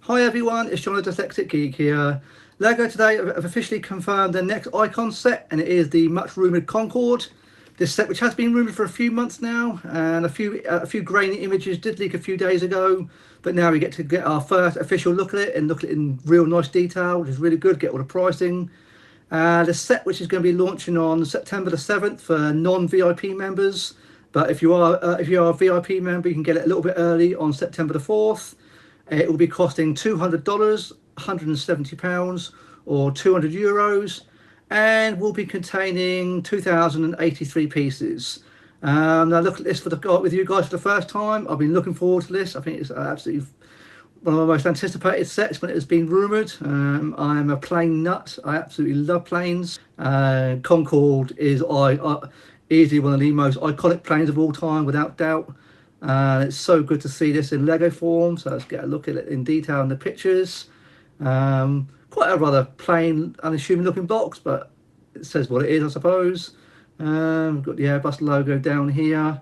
Hi everyone, it's John the Dyslexic Geek here. Lego today have officially confirmed their next icon set, and it is the much rumoured Concorde. This set, which has been rumoured for a few months now, and a few grainy images did leak a few days ago, but now we get to get our first official look at it and look at it in real nice detail, which is really good. Get all the pricing. The set, which is going to be launching on September the 7th for non-VIP members, but if you are a VIP member, you can get it a little bit early on September the 4th. It will be costing $200, £170 or €200, and will be containing 2,083 pieces. Now look at this with you guys for the first time. I've been looking forward to this. I think it's absolutely one of my most anticipated sets when it has been rumoured. I'm a plane nut. I absolutely love planes. Concorde is easily one of the most iconic planes of all time, without doubt. It's so good to see this in Lego form, so let's get a look at it in detail in the pictures. Quite a rather plain, unassuming looking box, but it says what it is, I suppose. We've got the Airbus logo down here.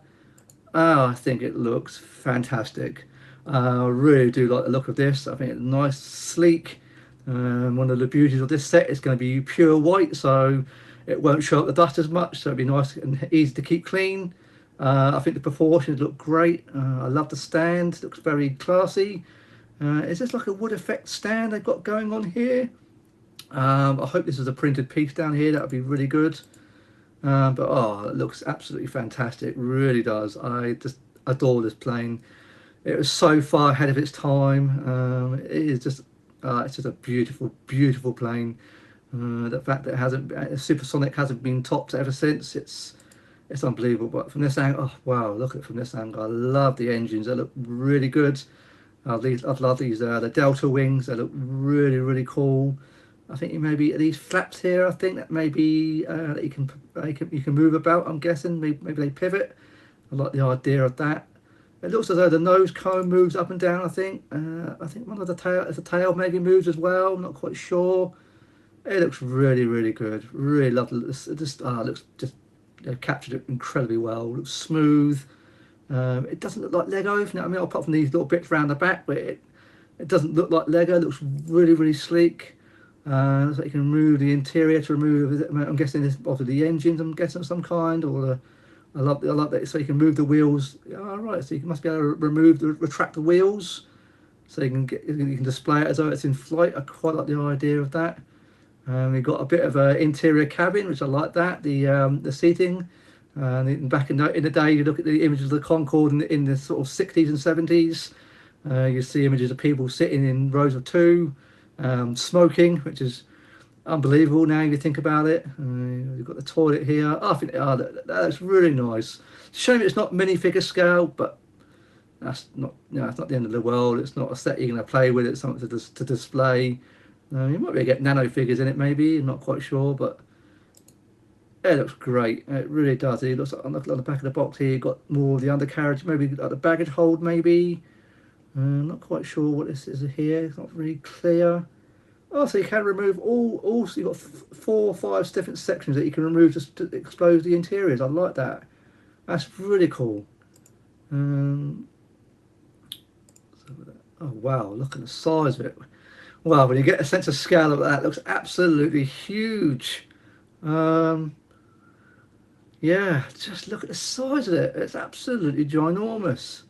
Oh, I think it looks fantastic. I really do like the look of this. I think it's nice, sleek. One of the beauties of this set is going to be pure white, so it won't show up the dust as much, so it'll be nice and easy to keep clean. I think the proportions look great. I love the stand, it looks very classy. Is this like a wood effect stand they've got going on here? I hope this is a printed piece down here, that would be really good. But oh, it looks absolutely fantastic, really does. I just adore this plane. It was so far ahead of its time. It is just, it's just a beautiful, beautiful plane. The fact that it hasn't, supersonic hasn't been topped ever since, it's unbelievable. But from this angle, oh wow, look at it from this angle. I love the engines, they look really good. I love these the delta wings, they look really, really cool. I think maybe these flaps here, I think that maybe that you can move about, I'm guessing. Maybe they pivot. I like the idea of that. It looks as though the nose cone moves up and down, I think. I think one of the tail maybe moves as well, I'm not quite sure. It looks really, really good. Really love it. It just looks just, captured it incredibly well. It looks smooth. It doesn't look like Lego, if you know what I mean, apart from these little bits around the back, but it doesn't look like Lego. It looks really, really sleek. Looks like you can remove the interior to remove, I'm guessing this obviously the engines, I'm guessing of some kind, or the, I love that, so you can move the wheels. All right, so you must be able to retract the wheels, so you can display it as though it's in flight. I quite like the idea of that. We've got a bit of an interior cabin, which I like that. The seating. Back in the day, you look at the images of the Concorde in the sort of 60s and 70s. You see images of people sitting in rows of two, smoking, which is unbelievable now if you think about it. You've got the toilet here. I think that's really nice. Shame it's not minifigure scale, but that's not, it's not the end of the world. It's not a set you're going to play with. It's something to display. You might be able to get nano figures in it, maybe. I'm not quite sure, but it looks great. It really does. It looks like on the back of the box here, you've got more of the undercarriage, maybe like the baggage hold, maybe. I'm not quite sure what this is here. It's not really clear. Oh, so you can remove all. So you've got 4 or 5 different sections that you can remove just to expose the interiors. I like that. That's really cool. Oh wow, look at the size of it. Wow, when you get a sense of scale of that, it looks absolutely huge. Yeah, just look at the size of it. It's absolutely ginormous.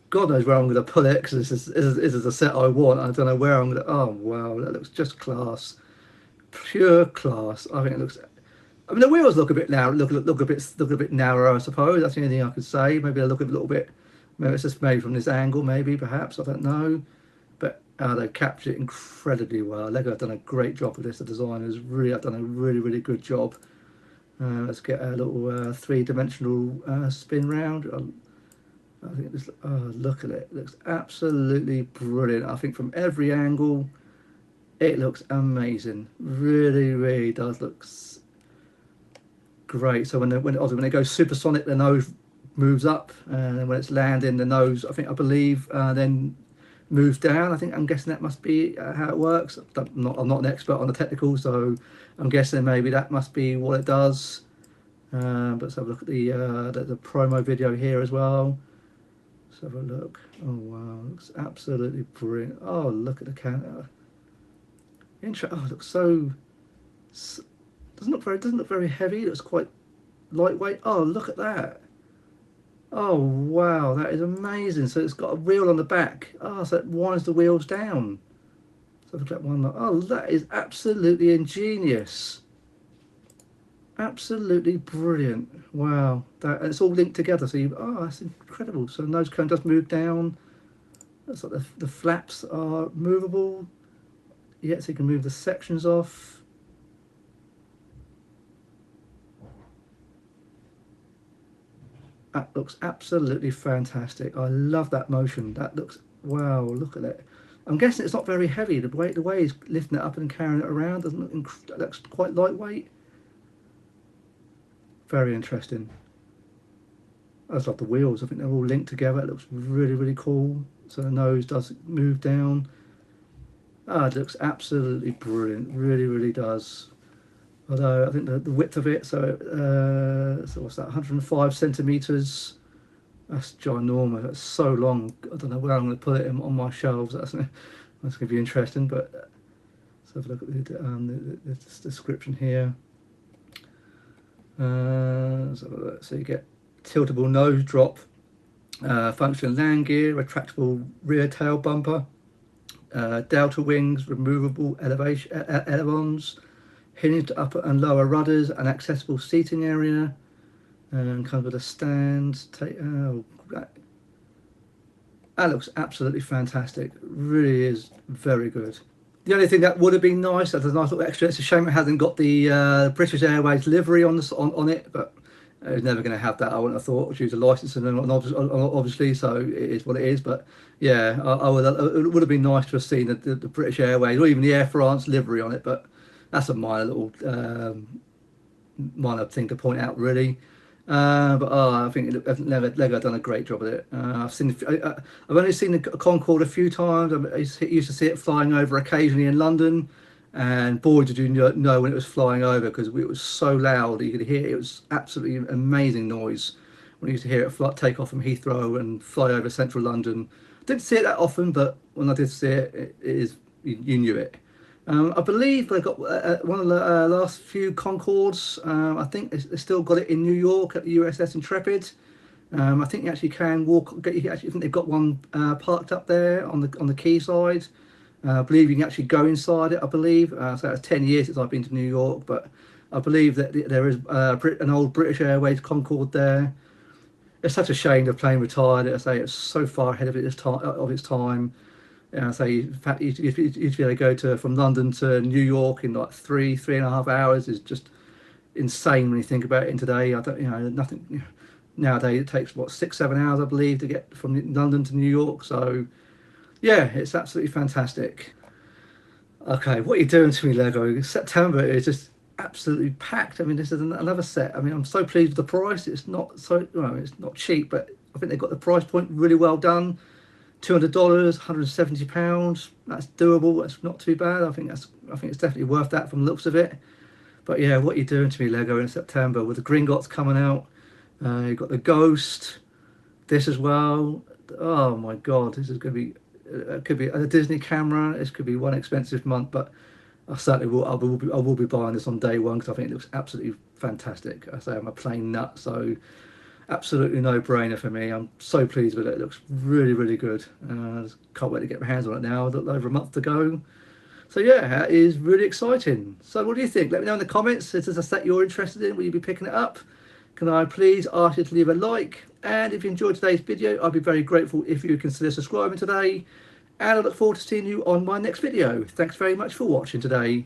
God knows where I'm going to put it, because this is a set I want. I don't know where I'm going to. Oh wow, that looks just class, pure class. I think it looks. I mean, the wheels look a bit narrow. Look a bit narrower, I suppose. That's the only thing I could say. Maybe they look a little bit. Maybe it's just made from this angle. Maybe, perhaps, I don't know. But they captured it incredibly well. Lego have done a great job with this. The designers really have done a really, really good job. Let's get a little three-dimensional spin round. I think this. Oh, look at it! It looks absolutely brilliant. I think from every angle, it looks amazing. Really, really does look great. So when it goes supersonic, the nose moves up, and when it's landing, the nose, I believe, then moves down. I'm guessing that must be how it works. I'm not an expert on the technical, so I'm guessing maybe that must be what it does. But let's have a look at the promo video here as well. Let's have a look. Oh wow, looks absolutely brilliant. Oh, look at the counter. Oh, it looks so. Doesn't look very heavy. It looks quite lightweight. Oh, look at that. Oh wow, that is amazing. So it's got a wheel on the back. Oh, so it winds the wheels down. So look at one. Oh, that is absolutely ingenious. Absolutely brilliant. Wow, that, and it's all linked together. So oh, that's incredible. So the nose cone does move down. Looks like the flaps are movable. Yeah, so you can move the sections off. That looks absolutely fantastic. I love that motion. That looks, wow, look at it. I'm guessing it's not very heavy. The way he's lifting it up and carrying it around doesn't look, that looks quite lightweight. Very interesting. I just love the wheels. I think they're all linked together. It looks really, really cool. So the nose does move down. Ah, it looks absolutely brilliant. Really, really does. Although I think the width of it, so what's that, 105 centimeters. That's ginormous. That's so long. I don't know where I'm going to put it on my shelves. That's going to be interesting. But let's have a look at the description here. So you get tiltable nose drop, functional land gear, retractable rear tail bumper, delta wings, removable ailerons, hinged upper and lower rudders, an accessible seating area, and comes with a stand. Oh, that looks absolutely fantastic. Really is very good. The only thing that would have been nice, as a nice little extra, it's a shame it hasn't got the British Airways livery on it, but it's never going to have that. I wouldn't have thought, due to licensing and obviously, so it is what it is. But yeah, it would have been nice to have seen the British Airways or even the Air France livery on it. But that's a minor little minor thing to point out, really. But I think Lego done a great job with it. I've only seen the Concorde a few times. I used to see it flying over occasionally in London, and boy, did you know when it was flying over, because it was so loud. You could hear it. It was absolutely amazing noise when you used to hear it take off from Heathrow and fly over central London. Didn't see it that often, but when I did see it, it is, you knew it. I believe they got one of the last few Concords. I think they still got it in New York at the USS Intrepid. I think you actually can walk. I think they've got one parked up there on the quayside. I believe you can actually go inside it. I believe so. It's 10 years since I've been to New York, but I believe that there is an old British Airways Concorde there. It's such a shame the plane retired. I say it's so far ahead of its time. So in fact, if you go from London to New York in like 3.5 hours is just insane when you think about it. In today, I don't, nothing nowadays. It takes what, 6-7 hours, I believe, to get from London to New York. So yeah, it's absolutely fantastic. Okay, what are you doing to me, Lego? September is just absolutely packed. I mean, this is another set. I mean, I'm so pleased with the price. It's not it's not cheap, but I think they've got the price point really well done. $200, £170. That's doable. That's not too bad. I think it's definitely worth that from the looks of it. But yeah, what are you doing to me, Lego, in September with the Gringotts coming out? You've got the Ghost, this as well. Oh my God, this is going to be. It could be a Disney camera. This could be one expensive month, but I certainly will. I will be buying this on day one because I think it looks absolutely fantastic. I say I'm a plain nut, so. Absolutely no-brainer for me. I'm so pleased with it. It looks really, really good. Can't wait to get my hands on it now. Over a month to go. So yeah, that is really exciting. So what do you think? Let me know in the comments. If there's a set you're interested in, will you be picking it up? Can I please ask you to leave a like? And if you enjoyed today's video, I'd be very grateful if you consider subscribing today. And I look forward to seeing you on my next video. Thanks very much for watching today.